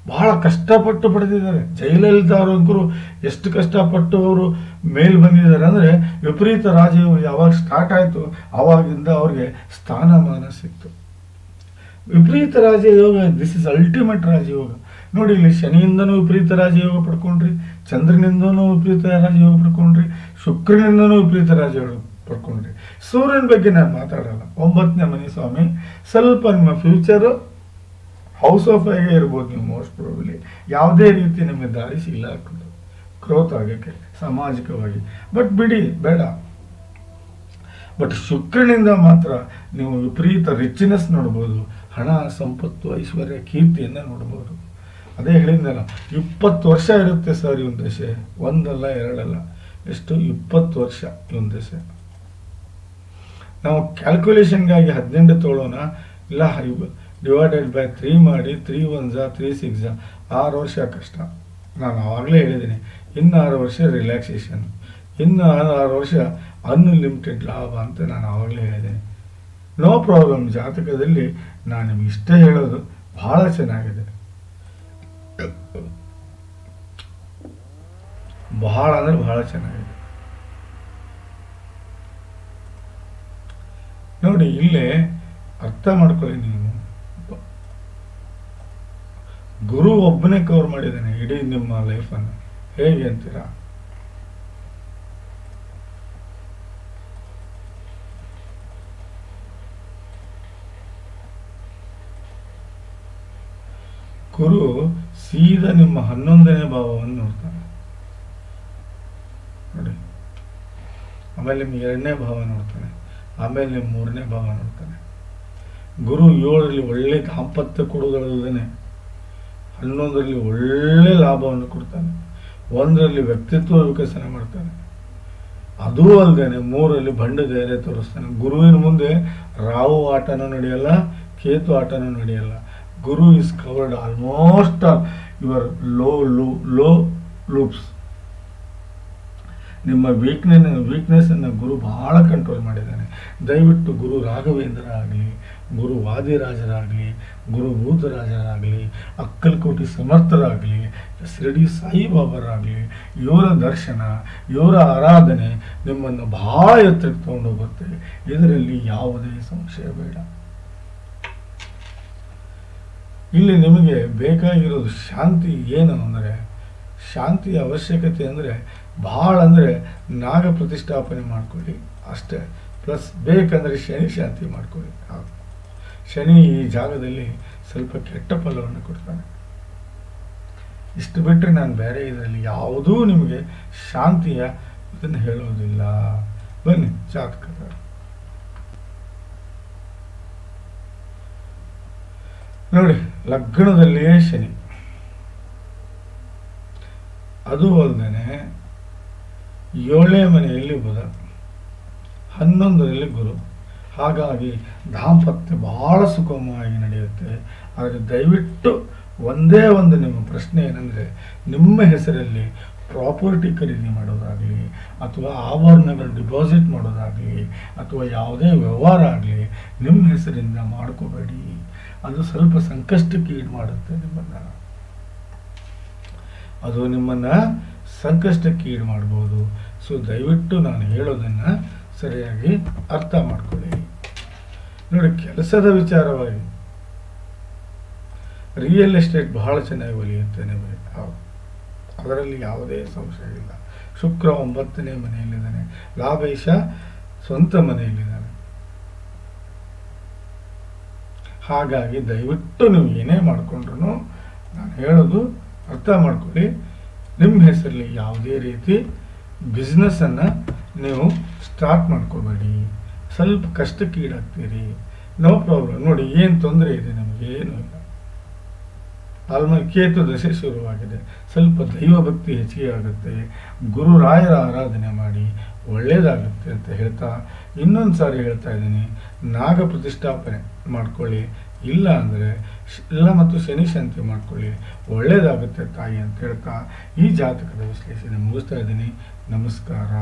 ಬಹಳ ಕಷ್ಟಪಟ್ಟು ಪಡೆದಿದ್ದಾರೆ. ಜಯಲಲಿತಾ ಅವರಂಕರು ಎಷ್ಟು ಕಷ್ಟಪಟ್ಟು ಅವರು ಮೇಲ್ ಬಂದಿದ್ದಾರೆ ಅಂದರೆ, ವಿಪರೀತ ರಾಜಯೋಗ ಯಾವಾಗ ಸ್ಟಾರ್ಟ್ ಆಯಿತು ಆವಾಗಿಂದ ಅವ್ರಿಗೆ ಸ್ಥಾನಮಾನ ಸಿಕ್ತು. ವಿಪರೀತ ರಾಜಯೋಗ, ದಿಸ್ ಇಸ್ ಅಲ್ಟಿಮೇಟ್ ರಾಜಯೋಗ. ನೋಡಿ, ಇಲ್ಲಿ ಶನಿಯಿಂದನೂ ವಿಪರೀತ ರಾಜಯೋಗ ಪಡ್ಕೊಂಡ್ರಿ, ಚಂದ್ರನಿಂದನೂ ವಿಪರೀತ ರಾಜಯೋಗ ಪಡ್ಕೊಂಡ್ರಿ, ಶುಕ್ರನಿಂದನೂ ವಿಪರೀತ ರಾಜಯೋಗ ಪಡ್ಕೊಂಡ್ರಿ. ಸೂರ್ಯನ ಬಗ್ಗೆ ನಾನು ಮಾತಾಡಲ್ಲ. 9ನೇ ಮನೆ ಸ್ವಾಮಿ, ಸ್ವಲ್ಪ ನಿಮ್ಮ ಫ್ಯೂಚರು ಹೌಸ್ ಆಫ್ ಆಗೇ ಇರ್ಬೋದು ನೀವು ಮೋಸ್ಟ್ ಪ್ರಾಬಬ್ಲಿ. ಯಾವುದೇ ರೀತಿ ನಿಮಗೆ ದಾರಿ ಸಿಗಲ್ಲ ಗ್ರೋತ್ ಆಗೋಕ್ಕೆ ಸಾಮಾಜಿಕವಾಗಿ. ಬಟ್ ಬಿಡಿ, ಬೇಡ. ಬಟ್ ಶುಕ್ರನಿಂದ ಮಾತ್ರ ನೀವು ವಿಪರೀತ ರಿಚ್ನೆಸ್ ನೋಡ್ಬೋದು, ಹಣ, ಸಂಪತ್ತು, ಐಶ್ವರ್ಯ, ಕೀರ್ತಿಯನ್ನು ನೋಡ್ಬೋದು. ಅದೇ ಹೇಳಿದ್ನಲ್ಲ, 20 ವರ್ಷ ಇರುತ್ತೆ ಸರ್ ಇವನ್ ದಶೆ, 1 ಅಲ್ಲ 2 ಅಲ್ಲ, ಎಷ್ಟು 20 ವರ್ಷ ಇವನ್ ದಶೆ. ನಾವು ಕ್ಯಾಲ್ಕುಲೇಷನ್ಗಾಗಿ 18 ತೊಗೊಳ್ಳೋಣ, ಇಲ್ಲ ಡಿವೈಡೆಡ್ ಬೈ 3 ಮಾಡಿ, 3 1 3 6 6 ವರ್ಷ ಕಷ್ಟ. ನಾನು ಆವಾಗಲೇ ಹೇಳಿದ್ದೀನಿ, ಇನ್ನು 6 ವರ್ಷ ರಿಲ್ಯಾಕ್ಸೇಷನ್, ಇನ್ನು 6 ವರ್ಷ ಅನ್ಲಿಮಿಟೆಡ್ ಲಾಭ ಅಂತ ನಾನು ಆವಾಗಲೇ ಹೇಳಿದ್ದೀನಿ. No problem. ಜಾತಕದಲ್ಲಿ ನಾನು ನಿಮ್ಗೆ ಇಷ್ಟೇ ಹೇಳೋದು, ಬಹಳ ಚೆನ್ನಾಗಿದೆ, ಬಹಳ ಅಂದರೆ ಬಹಳ ಚೆನ್ನಾಗಿದೆ. ನೋಡಿ, ಇಲ್ಲೇ ಅರ್ಥ ಮಾಡ್ಕೊಳ್ಳಿ ನೀವು, ಗುರು ಒಬ್ಬನೇ ಕವರ್ ಮಾಡಿದ್ದಾನೆ ಇಡೀ ನಿಮ್ಮ ಲೈಫನ್ನು. ಹೇಗೆ ಅಂತೀರಾ? ಗುರು ಸೀದಾ ನಿಮ್ಮ 11ನೇ ಭಾವವನ್ನು ನೋಡ್ತಾನೆ ನೋಡಿ, ಆಮೇಲೆ ನಿಮ್ಮ 2ನೇ ಭಾವ ನೋಡ್ತಾನೆ, ಆಮೇಲೆ ನಿಮ್ಮ 3ನೇ ಭಾವ ನೋಡ್ತಾನೆ. ಗುರು 7ರಲ್ಲಿ ಒಳ್ಳೆ ದಾಂಪತ್ಯ ಕೊಡೋದಲ್ಲದೇ 11ರಲ್ಲಿ ಒಳ್ಳೆ ಲಾಭವನ್ನು ಕೊಡ್ತಾನೆ, 1ರಲ್ಲಿ ವ್ಯಕ್ತಿತ್ವ ವಿಕಸನ ಮಾಡ್ತಾನೆ. ಅದೂ ಅಲ್ಲದೆ 3ರಲ್ಲಿ ಬಂಡ ಧೈರ್ಯ ತೋರಿಸ್ತಾನೆ. ಗುರುವಿನ ಮುಂದೆ ರಾಹು ಆಟನೂ ನಡೆಯಲ್ಲ, ಕೇತು ಆಟನೂ ನಡೆಯಲ್ಲ. Guru is covered almost all your loopholes. ನಿಮ್ಮ ವೀಕ್ನೆಸ್ ಅನ್ನು ಗುರು ಬಹಳ ಕಂಟ್ರೋಲ್ ಮಾಡಿದ್ದಾನೆ. ದಯವಿಟ್ಟು ಗುರು ರಾಘವೇಂದ್ರ ಆಗಲಿ, ಗುರು ವಾದಿರಾಜರಾಗಲಿ, ಗುರು ಭೂತರಾಜರಾಗಲಿ, ಅಕ್ಕಲಕೋಟಿ ಸಮರ್ಥರಾಗಲಿ, ಶಿರಡಿ ಸಾಯಿಬಾಬರಾಗಲಿ, ಇವರ ದರ್ಶನ, ಇವರ ಆರಾಧನೆ ನಿಮ್ಮನ್ನು ಬಹಳ ಎತ್ತರಕ್ಕೆ ತಗೊಂಡು ಹೋಗುತ್ತೆ. ಇದರಲ್ಲಿ ಯಾವುದೇ ಸಂಶಯ ಬೇಡ. ಇಲ್ಲಿ ನಿಮಗೆ ಬೇಕಾಗಿರೋದು ಶಾಂತಿ. ಏನು ಅಂದರೆ, ಶಾಂತಿಯ ಅವಶ್ಯಕತೆ ಅಂದರೆ ಭಾಳ ಅಂದರೆ ನಾಗ ಪ್ರತಿಷ್ಠಾಪನೆ ಮಾಡ್ಕೊಳ್ಳಿ ಅಷ್ಟೇ. ಪ್ಲಸ್ ಬೇಕಂದರೆ ಶನಿ ಶಾಂತಿ ಮಾಡ್ಕೊಳ್ಳಿ. ಶನಿ ಈ ಜಾಗದಲ್ಲಿ ಸ್ವಲ್ಪ ಕೆಟ್ಟ ಫಲವನ್ನು ಕೊಡ್ತಾನೆ. ಇಷ್ಟು ಬಿಟ್ಟರೆ ನಾನು ಬೇರೆ ಇದರಲ್ಲಿ ಯಾವುದೂ ನಿಮಗೆ ಶಾಂತಿಯ ಇದನ್ನು ಹೇಳೋದಿಲ್ಲ. ಬನ್ನಿ ಜಾತಕದ ನೋಡಿ, ಲಗ್ನದಲ್ಲಿಯೇ ಶನಿ, ಅದು ಅಲ್ಲದೆ 7ನೇ ಮನೆಯಲ್ಲಿ ಬುಧ, 11ರಲ್ಲಿ ಗುರು. ಹಾಗಾಗಿ ದಾಂಪತ್ಯ ಬಹಳ ಸುಗಮವಾಗಿ ನಡೆಯುತ್ತೆ. ಆದರೆ ದಯವಿಟ್ಟು ಒಂದೇ ಒಂದು ನಿಮ್ಮ ಪ್ರಶ್ನೆ ಏನಂದರೆ, ನಿಮ್ಮ ಹೆಸರಲ್ಲಿ ಪ್ರಾಪರ್ಟಿ ಖರೀದಿ ಮಾಡೋದಾಗಲಿ ಅಥವಾ ಆಭರಣಗಳು ಡಿಪಾಸಿಟ್ ಮಾಡೋದಾಗಲಿ ಅಥವಾ ಯಾವುದೇ ವ್ಯವಹಾರ ಆಗಲಿ ನಿಮ್ಮ ಹೆಸರಿಂದ ಮಾಡ್ಕೋಬೇಡಿ. ಅದು ಸ್ವಲ್ಪ ಸಂಕಷ್ಟಕ್ಕೆ ಈಡು ಮಾಡುತ್ತೆ ನಿಮ್ಮನ್ನು. ಅದು ನಿಮ್ಮನ್ನು ಸಂಕಷ್ಟಕ್ಕೆ ಈಡು ಮಾಡ್ಬೋದು. ಸೊ ದಯವಿಟ್ಟು ನಾನು ಹೇಳೋದನ್ನು ಸರಿಯಾಗಿ ಅರ್ಥ ಮಾಡ್ಕೊಳ್ಳಿ. ನೋಡಿ, ಕೆಲಸದ ವಿಚಾರವಾಗಿ ರಿಯಲ್ ಎಸ್ಟೇಟ್ ಬಹಳ ಚೆನ್ನಾಗಿ ಒಲಿಯುತ್ತೆ ನಿಮಗೆ. ಅದರಲ್ಲಿ ಯಾವುದೇ ಸಂಶಯ ಇಲ್ಲ. ಶುಕ್ರ 9ನೇ ಮನೆಯಲ್ಲಿದ್ದಾನೆ, ಲಾಭೇಶ ಸ್ವಂತ ಮನೆಯಲ್ಲಿದ್ದಾನೆ. ಹಾಗಾಗಿ ದಯವಿಟ್ಟು ನೀವು ಏನೇ ಮಾಡಿಕೊಂಡ್ರು ನಾನು ಹೇಳೋದು ಅರ್ಥ ಮಾಡ್ಕೊಳ್ಳಿ. ನಿಮ್ಮ ಹೆಸರಲ್ಲಿ ಯಾವುದೇ ರೀತಿ ಬಿಸ್ನೆಸ್ಸನ್ನು ನೀವು ಸ್ಟಾರ್ಟ್ ಮಾಡ್ಕೋಬೇಡಿ. ಸ್ವಲ್ಪ ಕಷ್ಟಕ್ಕೆ ಈಡಾಗ್ತೀರಿ, ನೋ ಪ್ರಾಬ್ಲಮ್. ನೋಡಿ, ಏನು ತೊಂದರೆ ಇದೆ ನಮಗೆ? ಏನೂ ಇಲ್ಲ. ಆಲ್ಮೋಸ್ಟ್ ಕೇತು ದಶೆ ಶುರುವಾಗಿದೆ. ಸ್ವಲ್ಪ ದೈವ ಭಕ್ತಿ ಹೆಚ್ಚಿಗೆ ಆಗುತ್ತೆ. ಗುರು ರಾಯರ ಆರಾಧನೆ ಮಾಡಿ ಒಳ್ಳೆಯದಾಗುತ್ತೆ ಅಂತ ಹೇಳ್ತಾ ಇನ್ನೊಂದು ಸಾರಿ ಹೇಳ್ತಾ ಇದ್ದೀನಿ, ನಾಗ ಪ್ರತಿಷ್ಠಾಪನೆ ಮಾಡ್ಕೊಳ್ಳಿ. ಇಲ್ಲ ಅಂದರೆ ಇಲ್ಲ ಮತ್ತು ಶನಿ ಶಾಂತಿ ಮಾಡ್ಕೊಳ್ಳಿ, ಒಳ್ಳೆಯದಾಗುತ್ತೆ ತಾಯಿ ಅಂತ ಹೇಳ್ತಾ ಈ ಜಾತಕದ ವಿಶ್ಲೇಷಣೆ ಮುಗಿಸ್ತಾ ಇದ್ದೀನಿ. ನಮಸ್ಕಾರ.